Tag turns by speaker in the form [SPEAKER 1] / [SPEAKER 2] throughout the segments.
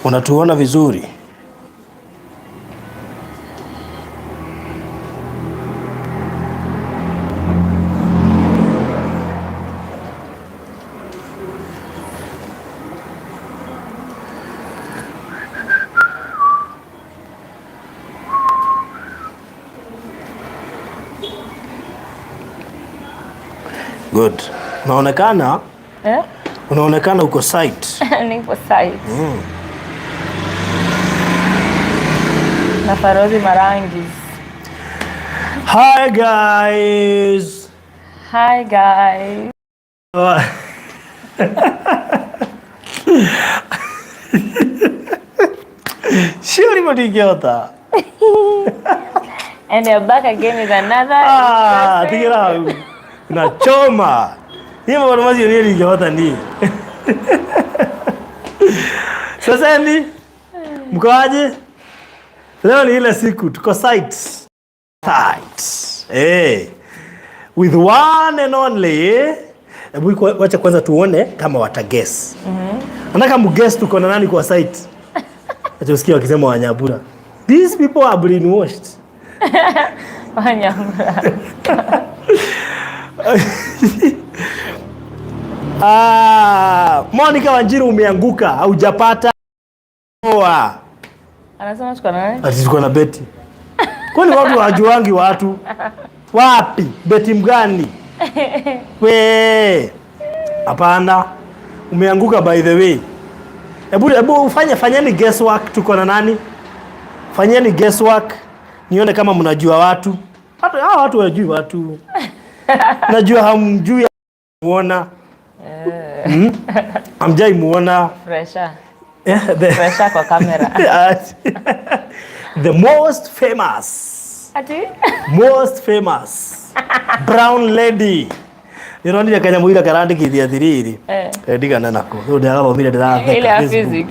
[SPEAKER 1] Unatuona vizuri? Good. Unaonekana? Unaonekana uko site.
[SPEAKER 2] Niko site. Na Farozi Marangi.
[SPEAKER 1] Hi guys.
[SPEAKER 2] Hi guys.
[SPEAKER 1] Surely what you get that?
[SPEAKER 2] And you're back again with another.
[SPEAKER 1] Take it out. Na choma. Ni mbona mazi yoni ingehota ni. Sasa ni mkoaje? Leo ni ile siku tuko sites. With one and only. Hebu wacha kwanza tuone kama wataguess. Nataka mguess tuko na nani kwa site. Acha usikie wakisema Wanyabura. These people are brainwashed.
[SPEAKER 2] Wanyabura.
[SPEAKER 1] Monica Wanjiru umeanguka, haujapata.
[SPEAKER 2] Anasema tuko na nani?
[SPEAKER 1] Ati tuko na Betty. Kwani watu wajuangi watu? Wapi? Betty mgani? We. Hapana. Umeanguka by the way. Hebu fanyeni guesswork tuko na nani? Fanyeni guesswork. Nione kama mnajua watu. Hata hao watu wajui watu. Najua hamjui muona. Hamjai muona.
[SPEAKER 2] Fresha. Fresha kwa kamera.
[SPEAKER 1] The most famous.
[SPEAKER 2] Ati?
[SPEAKER 1] Most famous. Brown lady. Nironi ya Kenya muira karandi kithiathiriri. Ndiga nanako. Ndio athomire ndiratheka.
[SPEAKER 2] Ile physics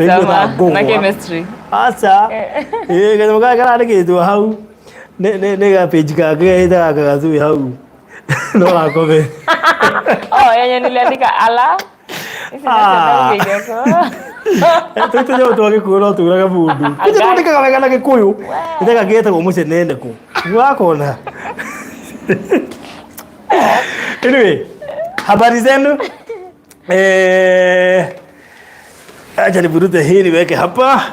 [SPEAKER 2] na chemistry.
[SPEAKER 1] Acha. Kenya muga karandi kitwa hau. Nega page kage ita kagazu hau. No la kove.
[SPEAKER 2] Yenye niliandika ALAAAH.
[SPEAKER 1] Tuto jo to Gikuyu turaga mundu. Kuja ndika wega na Gikuyu. Ndeka geta go mucenene ku. Wakona. Anyway, habari zenu? Acha niburute hii niweke hapa.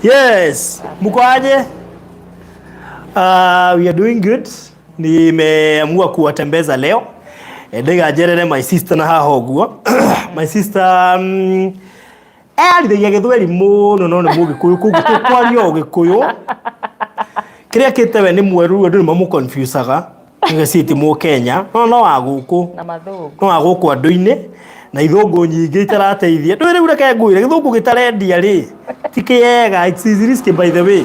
[SPEAKER 1] Yes, mko aje? We are doing good. Nimeamua kuwatembeza leo. Ndega jerere my sister na haho guo. My sister ndege githweri muno no mugi kuyu kwario Gikuyu. Kiria kitewe ni mweru ndu mamu confusaga. Ngaciti mu Kenya. No waguku.
[SPEAKER 2] Na mathugu.
[SPEAKER 1] No waguku andu-ini na ithungu nyingi itarateithia. Ndu riu reke nguire githungu gitarendia ri. Tikiyega, it's risky by the way.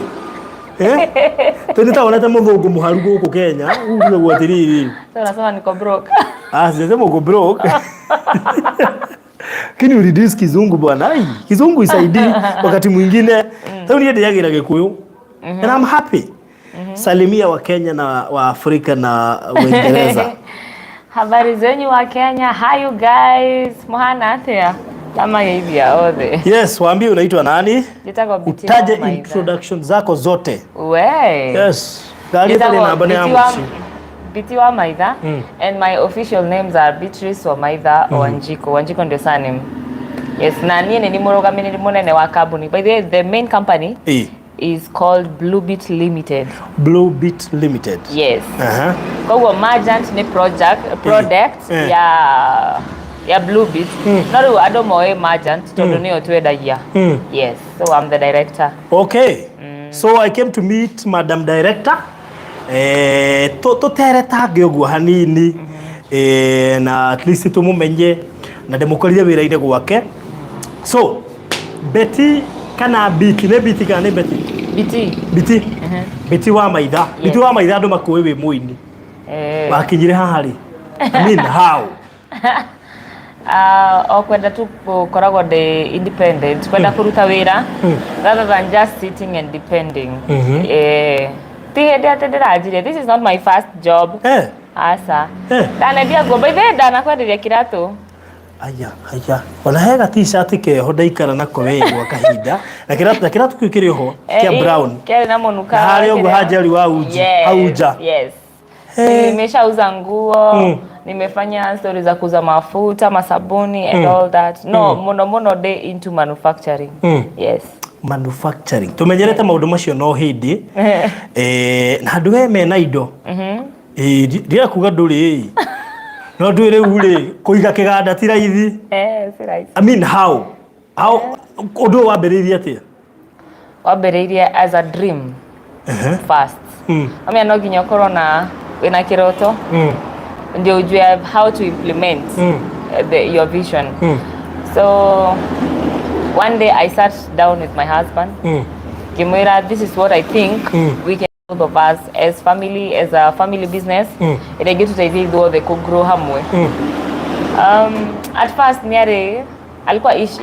[SPEAKER 1] Tuni taonete muthungu muharu guku Kenya. Ugue gwatiriri.
[SPEAKER 2] Sasa nasema niko broke.
[SPEAKER 1] Sasa uko broke. Kini uridis kizungu bwana. Kizungu isaidii wakati mwingine. Sasa niende yagira Gikuyu. And I'm happy. Salimia wa Kenya na wa Afrika na Uingereza.
[SPEAKER 2] Habari zenyu wa Kenya. Hi you guys. Mohana atia. Kama hivi yaothe.
[SPEAKER 1] Yes, waambie unaitwa nani?
[SPEAKER 2] Utaje
[SPEAKER 1] introduction zako zote.
[SPEAKER 2] We.
[SPEAKER 1] Yes. Dali tele namba ni amusi.
[SPEAKER 2] Biti wa Maitha. And my official names are Beatrice wa Maitha Wanjiko. Wanjiko ndio surname. Yes, na niye ni murogamini munene wa kabuni. By the way, the main company is called Bluebit Limited.
[SPEAKER 1] Bluebit Limited.
[SPEAKER 2] Yes. Kwa hiyo Margant ni product ya Bluebit. Naru adomoe Margant tondo niyo twedagia. Yes. So I'm the director.
[SPEAKER 1] Okay. So I came to meet Madam Director. To tereta gyogu hanini. Na at least tumumenye na demokorithia wira-ine gwake. So Betty kana Biti ne Biti kana ne Betty? Biti. Betty wa Maitha. Betty wa Maitha andu makuwe wi muini. Wakinyire haha ri. I mean how?
[SPEAKER 2] Kwenda tu koragwo de independent, kwenda kuruta wira rather than just sitting and depending. This is not my first job. Asa. Dana dia go by the dana kwenderia kiratu.
[SPEAKER 1] aya ona hega t-shirt keho ndaikara nako we gwa kahinda na kiratu kwikiri ho kia brown
[SPEAKER 2] kia na munuka
[SPEAKER 1] hali ogwo hajari wa uji hauja
[SPEAKER 2] yes nimeshauza nguo nimefanya stories za kuuza mafuta masabuni and all that mono day into manufacturing yes
[SPEAKER 1] manufacturing tumenyerete maundu macio no hindi na andu we na indo ndia kuga nduri no ndwire uri kuiga kiganda ti raithi
[SPEAKER 2] si raithi
[SPEAKER 1] I mean how undu wambiririe atia
[SPEAKER 2] wambiririe as a dream first I mean no ginya corona wina kiroto ndio ujue how to implement your vision so one day I sat down with my husband Kimwira, this is what I think we can both of us as family, as a family business ila gitu taithi the could grow hamwe at first niare alikuwa ish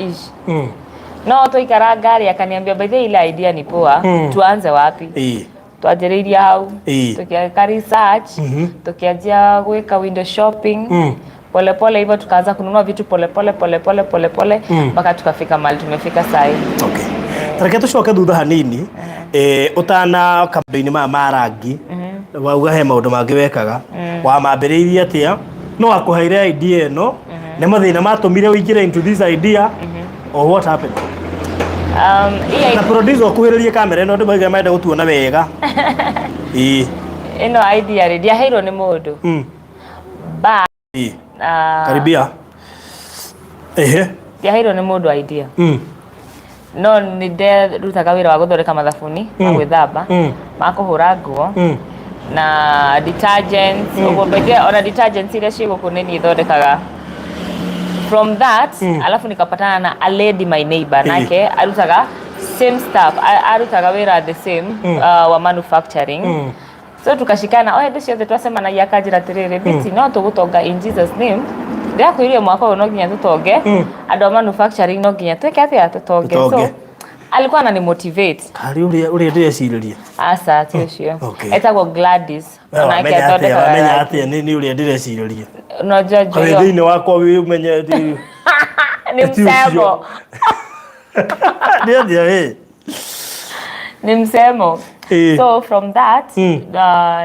[SPEAKER 2] no toikara gari akaniambia by the ile idea ni poa tuanze wapi tuanjiriria hau tukiaka research tukianzia gweka window shopping pole hivyo tukaanza kununua vitu pole mpaka tukafika mahali tumefika sasa.
[SPEAKER 1] Okay. Tareke tucoke thutha hanini utana campaign marangi wauga he maundu mangi wekaga wa mambiriria atia no akuheire idea no ne mathina matumire uingire into this idea or what happened na producer okuhiririe kamera no ndimaiga maende gutuona wega
[SPEAKER 2] ino idea ri ndiaheirwo ni mundu ba
[SPEAKER 1] karibia
[SPEAKER 2] ndiaheirwo ni mundu idea no ni rutaga wira wa guthoreka mathabuni ma gwithamba ma kuhura nguo na detergents ugo bege ona detergents ile cigo ni ithondekaga from that alafu nikapatana na a lady my neighbor nake arutaga same stuff arutaga wira the same wa manufacturing so tukashikana ndio ciothe twasema na yakajira tirire biti no tugutonga in Jesus name ndia kuirie mwaka no ginya tutonge andu a manufacturing no ginya tweke atia tutonge so alikuwa anani motivate
[SPEAKER 1] kari uri ndiciriria
[SPEAKER 2] asa tiocio etagwo Gladys
[SPEAKER 1] nake athondeka menya atia ni uri ndiciriria
[SPEAKER 2] no jojo
[SPEAKER 1] yo thini wakwa wi menye
[SPEAKER 2] ni msemo
[SPEAKER 1] ndio
[SPEAKER 2] ni msemo so from that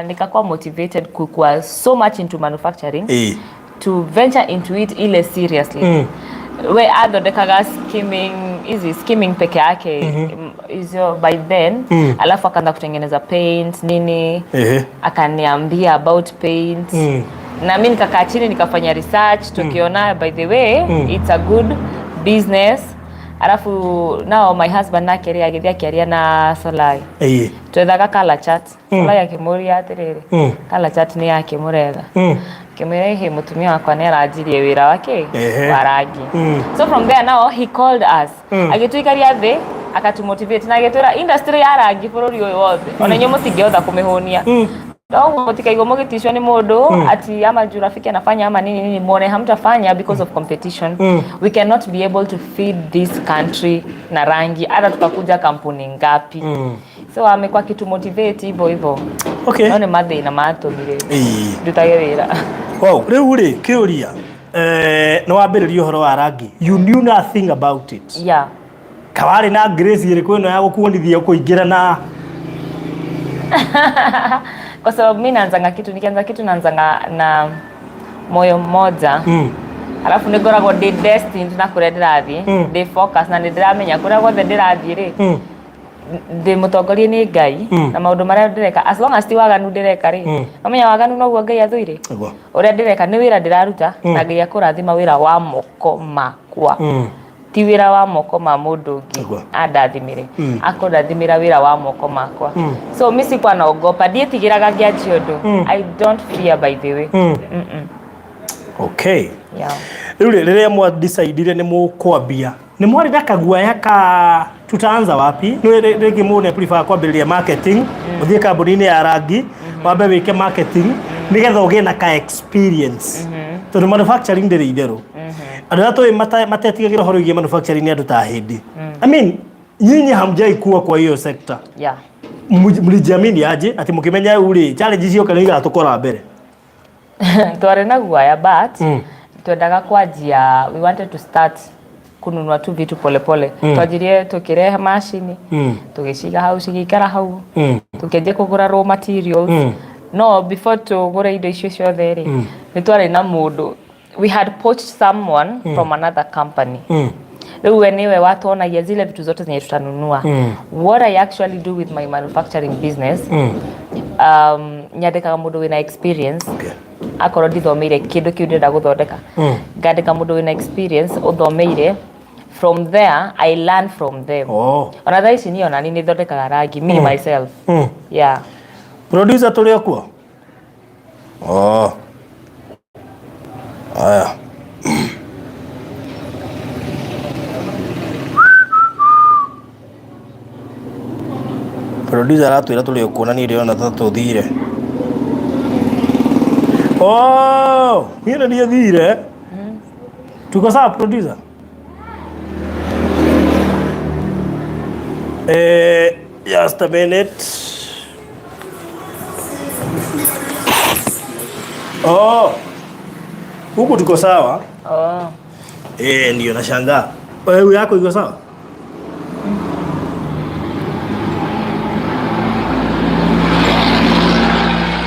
[SPEAKER 2] nikakuwa motivated kukua so much into manufacturing to venture into it ile seriously we athondekaga skimming peke yake hizo by then alafu akaanza kutengeneza paint nini akaniambia about paint na mimi nikakaa chini nikafanya research tukiona by the way it's a good business alafu now my husband nakeria agithia kiaria na Solai twethaga color chart Solai akimuria atiriri color chart ni yake murega kimwira he mutumia wakwa ni aranjirie wira wake wa rangi so from there now he called us agituikaria thi akatumotivate na agitwira industry ya rangi bururi uyu wothe ona nyu mutingiotha kumihonia no mutikaigo mugitishwa ni mundu ati ama jurafiki anafanya ama nini muone hamtafanya because of competition we cannot be able to feed this country na rangi hata tukakuja kampuni ngapi so amekuwa kitu motivate hivyo
[SPEAKER 1] okay
[SPEAKER 2] no ni madhe na mato mire dutage wira
[SPEAKER 1] wow riu ri kiuria no wambiririe uhoro wa rangi you knew nothing about it
[SPEAKER 2] yeah
[SPEAKER 1] kawari na grace iriku ino ya gukuonithia kuingira na
[SPEAKER 2] kwa sababu mimi nikianza kitu naanzanga na moyo mmoja alafu nigoragwo ndi destined na kuria ndirathi ndi focus na ndiramenya kuria gothe ndirathi ri ndi mutongorie ni Ngai na maundu maria ndireka as long as ti waganu ndireka ri amenya waganu no guo Ngai athuire uria ndireka ni wira ndiraruta na Ngai akurathima wira wa moko makwa ti wira wa moko ma mundu ngi andathimire akurathimira wira wa moko makwa so mimi sikwa na ogopa ndietigiraga ngianjia undu I don't fear by the way
[SPEAKER 1] okay
[SPEAKER 2] yeah
[SPEAKER 1] riria mwa decide ni mukwambia ni mwari na kaguaya ka tutaanza wapi no rigi mune prefer kwambiriria marketing uthie kambuni-ini ya rangi wambe wike marketing nigetha ugie na ka experience tondu manufacturing ndiri itheru andu atoi matetigagira horo igie manufacturing andu ta hindi I mean nyinyi hamjai kuwa kwa hiyo sector
[SPEAKER 2] yeah
[SPEAKER 1] mlijiamini aje ati mukimenya uri challenge cio kana iga tukora mbere
[SPEAKER 2] tware na guaya but tuendaga kwanjia, we wanted to start kununua tu vitu polepole. Twajirie tukirehe machine, tugiciga hau cigikara hau, tukenje kugura raw materials. No, before tugura indo icio ciothe ri, ni twari na mundu. We had poached someone from another company. Riu niwe watuonagia zile vitu zote zenye tutanunua. What I actually do with my manufacturing business, nyandikaga mundu wina experience. Akorwo ndithomeire kindu kiu ndenda guthondeka, ngandika mundu wina experience uthomeire. From there I learn from them. Ona thaa ici niona ni thondekaga rangi me myself. Yeah.
[SPEAKER 1] Producer tuli kuo. Aya. Producer atwira tuli kuona ni rio na tuthire. Mira ni thire. Tuko sawa producer? Just a minute. Huku tuko sawa? Ndio nashangaa. Wewe yako iko sawa?